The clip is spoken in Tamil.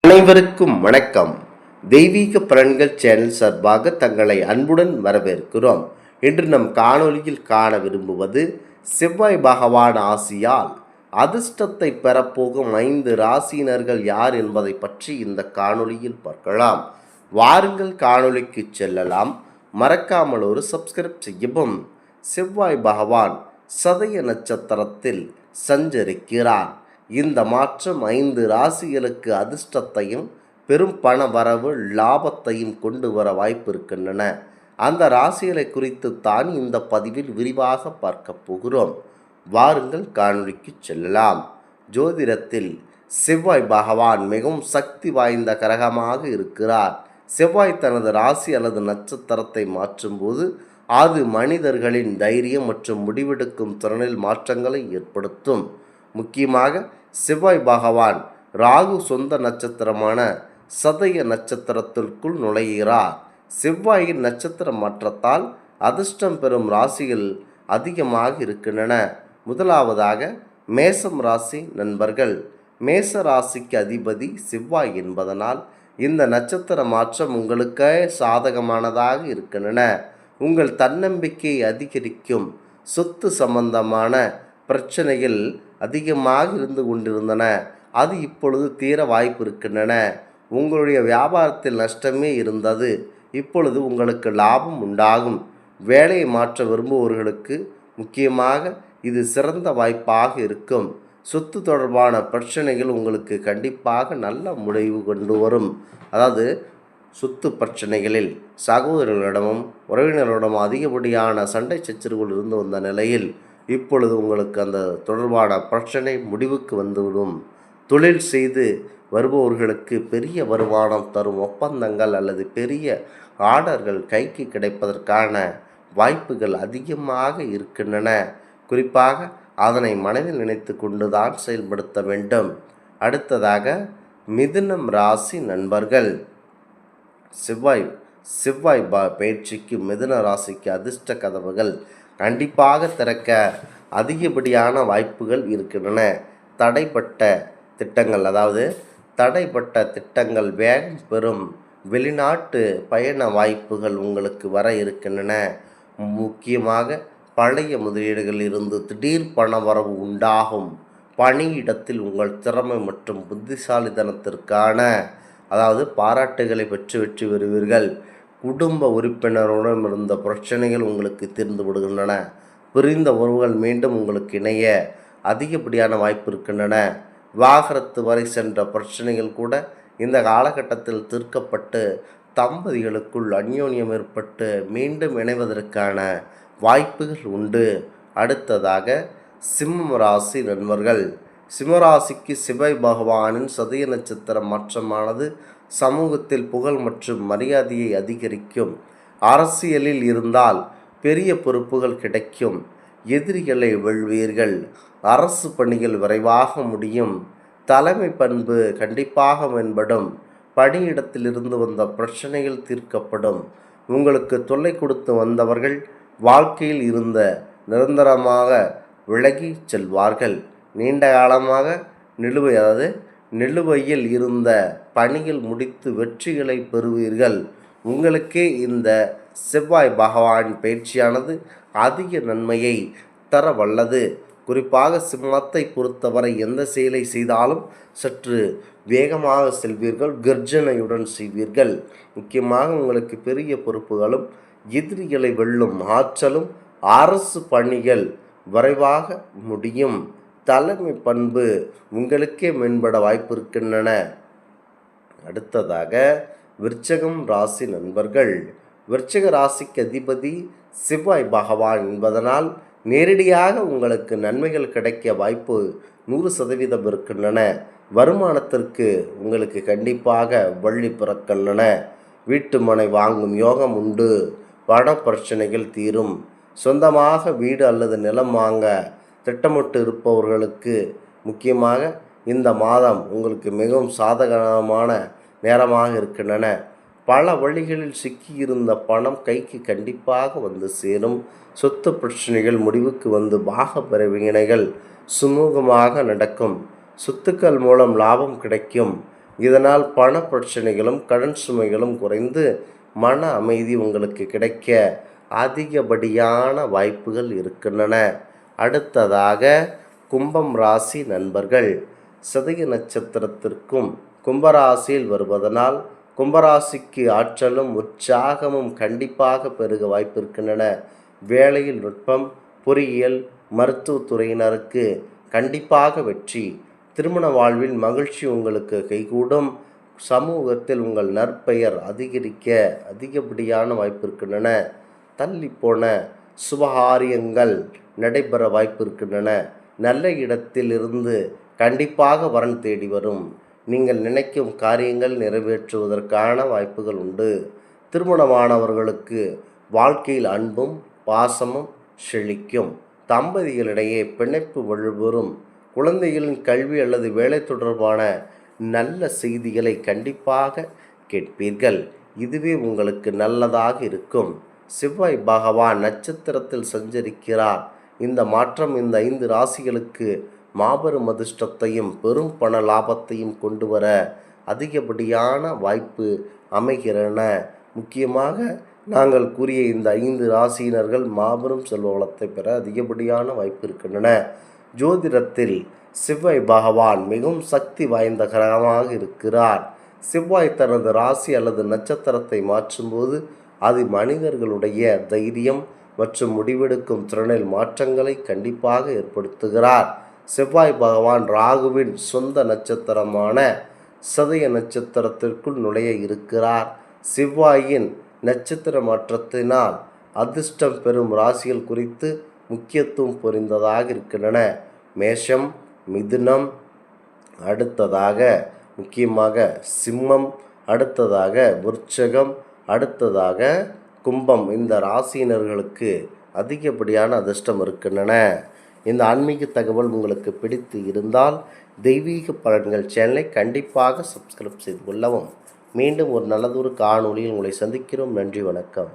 அனைவருக்கும் வணக்கம். தெய்வீக பலன்கள் சேனல் சார்பாக தங்களை அன்புடன் வரவேற்கிறோம். இன்று நம் காணொளியில் காண விரும்புவது செவ்வாய் பகவான் ஆசியால் அதிர்ஷ்டத்தை பெறப்போகும் 5 ராசியினர்கள் யார் என்பதை பற்றி இந்த காணொளியில் பார்க்கலாம். வாருங்கள் காணொளிக்கு செல்லலாம். மறக்காமல் ஒரு சப்ஸ்கிரைப் செய்யவும். செவ்வாய் பகவான் சதய நட்சத்திரத்தில் சஞ்சரிக்கிறார். இந்த மாற்றம் 5 ராசிகளுக்கு அதிர்ஷ்டத்தையும் பெரும் பண வரவு லாபத்தையும் கொண்டு வர வாய்ப்பு இருக்கின்றன. அந்த ராசிகளை குறித்து தான் இந்த பதிவில் விரிவாக பார்க்க போகிறோம். வாருங்கள் காணொளிக்கு செல்லலாம். ஜோதிடத்தில் செவ்வாய் பகவான் மிகவும் சக்தி வாய்ந்த கிரகமாக இருக்கிறார். செவ்வாய் தனது ராசி அல்லது நட்சத்திரத்தை மாற்றும்போது அது மனிதர்களின் தைரியம் மற்றும் முடிவெடுக்கும் திறனில் மாற்றங்களை ஏற்படுத்தும். முக்கியமாக செவ்வாய் பகவான் ராகு சொந்த நட்சத்திரமான சதய நட்சத்திரத்திற்குள் நுழைகிறார். செவ்வாயின் நட்சத்திர மாற்றத்தால் அதிர்ஷ்டம் பெறும் ராசிகள் அதிகமாக இருக்கின்றன. முதலாவதாக மேசம் ராசி நண்பர்கள். மேச ராசிக்கு அதிபதி செவ்வாய் என்பதனால் இந்த நட்சத்திர மாற்றம் உங்களுக்கு சாதகமானதாக இருக்கின்றன. உங்கள் தன்னம்பிக்கையை அதிகரிக்கும். சொத்து சம்பந்தமான பிரச்சனைகள் அதிகமாக இருந்து கொண்டிருந்தன. அது இப்பொழுது தீர வாய்ப்பு இருக்கின்றன. உங்களுடைய வியாபாரத்தில் நஷ்டமே இருந்தது. இப்பொழுது உங்களுக்கு லாபம் உண்டாகும். வேலையை மாற்ற விரும்புபவர்களுக்கு முக்கியமாக இது சிறந்த வாய்ப்பாக இருக்கும். சொத்து தொடர்பான பிரச்சனைகள் உங்களுக்கு கண்டிப்பாக நல்ல முடிவு கொண்டு வரும். அதாவது சொத்து பிரச்சனைகளில் சகோதரர்களிடமும் உறவினர்களிடமும் அதிகப்படியான சண்டை சச்சரவுகள் இருந்து வந்த நிலையில் இப்பொழுது உங்களுக்கு அந்த தொடர்பான பிரச்சனை முடிவுக்கு வந்துவிடும். தொழில் செய்து வருபவர்களுக்கு பெரிய வருமானம் தரும் ஒப்பந்தங்கள் அல்லது பெரிய ஆர்டர்கள் கைக்கு கிடைப்பதற்கான வாய்ப்புகள் அதிகமாக இருக்கின்றன. குறிப்பாக அதனை மனதில் நினைத்து கொண்டு தான் செயல்படுத்த வேண்டும். அடுத்ததாக மிதுனம் ராசி நண்பர்கள். செவ்வாய் பயிற்சிக்கு மிதுன ராசிக்கு அதிர்ஷ்ட கதவுகள் கண்டிப்பாக திறக்க அதிகப்படியான வாய்ப்புகள் இருக்கின்றன. தடைப்பட்ட திட்டங்கள் வேகம் பெறும். வெளிநாட்டு பயண வாய்ப்புகள் உங்களுக்கு வர இருக்கின்றன. முக்கியமாக பழைய முதலீடுகளில் இருந்து திடீர் பண வரவு உண்டாகும். பணியிடத்தில் உங்கள் திறமை மற்றும் புத்திசாலித்தனத்திற்கான பாராட்டுகளை பெற்று வெற்றி பெறுவீர்கள். குடும்ப உறுப்பினருடன் இருந்த பிரச்சனைகள் உங்களுக்கு தீர்ந்து விடுகின்றன. பிரிந்த உறவுகள் மீண்டும் உங்களுக்கு இணைய அதிகப்படியான வாய்ப்பு இருக்கின்றன. விவாகரத்து வரை சென்ற பிரச்சனைகள் கூட இந்த காலகட்டத்தில் தீர்க்கப்பட்டு தம்பதிகளுக்குள் அந்யோன்யம் ஏற்பட்டு மீண்டும் இணைவதற்கான வாய்ப்புகள் உண்டு. அடுத்ததாக சிம்ம ராசி நண்பர்கள். சிம்மராசிக்கு செவ்வாய் பகவானின் சதய நட்சத்திர மாற்றமானது சமூகத்தில் புகழ் மற்றும் மரியாதையை அதிகரிக்கும். அரசியலில் இருந்தால் பெரிய பொறுப்புகள் கிடைக்கும். எதிரிகளை வெல்வீர்கள். அரசு பணிகள் விரைவாக முடியும். தலைமை பண்பு கண்டிப்பாக மேம்படும். பணியிடத்திலிருந்து வந்த பிரச்சனைகள் தீர்க்கப்படும். உங்களுக்கு தொல்லை கொடுத்து வந்தவர்கள் வாழ்க்கையில் இருந்த நிரந்தரமாக விலகி செல்வார்கள். நீண்ட காலமாக நிலுவையில் இருந்த பணிகள் முடித்து வெற்றிகளை பெறுவீர்கள். உங்களுக்கே இந்த செவ்வாய் பகவான் பயிற்சியானது அதிக நன்மையை தர வல்லது. குறிப்பாக சிம்மத்தை பொறுத்தவரை எந்த செயலை செய்தாலும் சற்று வேகமாக செல்வீர்கள். கர்ஜனையுடன் செய்வீர்கள். முக்கியமாக உங்களுக்கு பெரிய பொறுப்புகளும் எதிரிகளை வெல்லும் ஆற்றலும் அரசு பணிகள் விரைவாக முடியும். தலைமை பண்பு உங்களுக்கே மேம்பட வாய்ப்பு இருக்கின்றன. அடுத்ததாக விருச்சகம் ராசி நண்பர்கள். விருச்சக ராசிக்கு அதிபதி செவ்வாய் பகவான் என்பதனால் நேரடியாக உங்களுக்கு நன்மைகள் கிடைக்க வாய்ப்பு 100% இருக்கின்றன. வருமானத்திற்கு உங்களுக்கு கண்டிப்பாக வழி பிறக்கின்றன. வீட்டு மனை வாங்கும் யோகம் உண்டு. பண பிரச்சனைகள் தீரும். சொந்தமாக வீடு அல்லது நிலம் வாங்க திட்டமிட்டு இருப்பவர்களுக்கு முக்கியமாக இந்த மாதம் உங்களுக்கு மிகவும் சாதகமான நேரமாக இருக்கின்றன. பல வழிகளில் சிக்கியிருந்த பணம் கைக்கு கண்டிப்பாக வந்து சேரும். சொத்து பிரச்சனைகள் முடிவுக்கு வந்து பாக பிரிவினைகள் சுமூகமாக நடக்கும். சொத்துக்கள் மூலம் லாபம் கிடைக்கும். இதனால் பண பிரச்சனைகளும் கடன் சுமைகளும் குறைந்து மன அமைதி உங்களுக்கு கிடைக்க அதிகப்படியான வாய்ப்புகள் இருக்கின்றன. அடுத்ததாக கும்பம் ராசி நண்பர்கள். சதய நட்சத்திரத்திற்கும் கும்பராசியில் வருவதனால் கும்பராசிக்கு ஆற்றலும் உற்சாகமும் கண்டிப்பாக பெருக வாய்ப்பு இருக்கின்றன. வேலையில் நுட்பம், பொறியியல், மருத்துவத்துறையினருக்கு கண்டிப்பாக வெற்றி. திருமண வாழ்வில் மகிழ்ச்சி உங்களுக்கு கைகூடும். சமூகத்தில் உங்கள் நற்பெயர் அதிகரிக்க அதிகப்படியான வாய்ப்பு இருக்கின்றன. தள்ளிப்போன சுபகாரியங்கள் நடைபெற வாய்ப்பு இருக்கின்றன. நல்ல இடத்தில் இருந்து கண்டிப்பாக வரன் தேடி வரும். நீங்கள் நினைக்கும் காரியங்கள் நிறைவேற்றுவதற்கான வாய்ப்புகள் உண்டு. திருமணமானவர்களுக்கு வாழ்க்கையில் அன்பும் பாசமும் செழிக்கும். தம்பதிகளிடையே பிணைப்பு வலுப்பெறும். குழந்தைகளின் கல்வி அல்லது வேலை தொடர்பான நல்ல செய்திகளை கண்டிப்பாக கேட்பீர்கள். இதுவே உங்களுக்கு நல்லதாக இருக்கும். செவ்வாய் பகவான் நட்சத்திரத்தில் சஞ்சரிக்கிறார். இந்த மாற்றம் இந்த 5 ராசிகளுக்கு மாபெரும் அதிர்ஷ்டத்தையும் பெரும் பண லாபத்தையும் கொண்டு வர அதிகப்படியான வாய்ப்பு அமைகிறன. முக்கியமாக நாங்கள் கூறிய இந்த 5 ராசியினர்கள் மாபெரும் செல்வ வளத்தை பெற அதிகப்படியான வாய்ப்பு இருக்கின்றன. ஜோதிடத்தில் செவ்வாய் பகவான் மிகவும் சக்தி வாய்ந்த கிரகமாக இருக்கிறார். செவ்வாய் தனது ராசி அல்லது நட்சத்திரத்தை மாற்றும்போது அது மனிதர்களுடைய தைரியம் மற்றும் முடிவெடுக்கும் திறனில் மாற்றங்களை கண்டிப்பாக ஏற்படுத்துகிறார். செவ்வாய் பகவான் ராகுவின் சொந்த நட்சத்திரமான சதய நட்சத்திரத்திற்குள் நுழைய இருக்கிறார். செவ்வாயின் நட்சத்திர மாற்றத்தினால் அதிர்ஷ்டம் பெறும் ராசிகள் குறித்து முக்கியத்துவம் பொறிந்ததாக இருக்கின்றன. மேஷம், மிதுனம், அடுத்ததாக முக்கியமாக சிம்மம், அடுத்ததாக விருச்சகம், அடுத்ததாக கும்பம். இந்த ராசியினர்களுக்கு அதிகப்படியான அதிர்ஷ்டம் இருக்கின்றன. இந்த ஆன்மீக தகவல் உங்களுக்கு பிடித்து இருந்தால் தெய்வீக பலன்கள் சேனலை கண்டிப்பாக சப்ஸ்கிரைப் செய்து கொள்ளவும். மீண்டும் ஒரு நல்லதொரு காணொளியில் உங்களை சந்திக்கிறோம். நன்றி, வணக்கம்.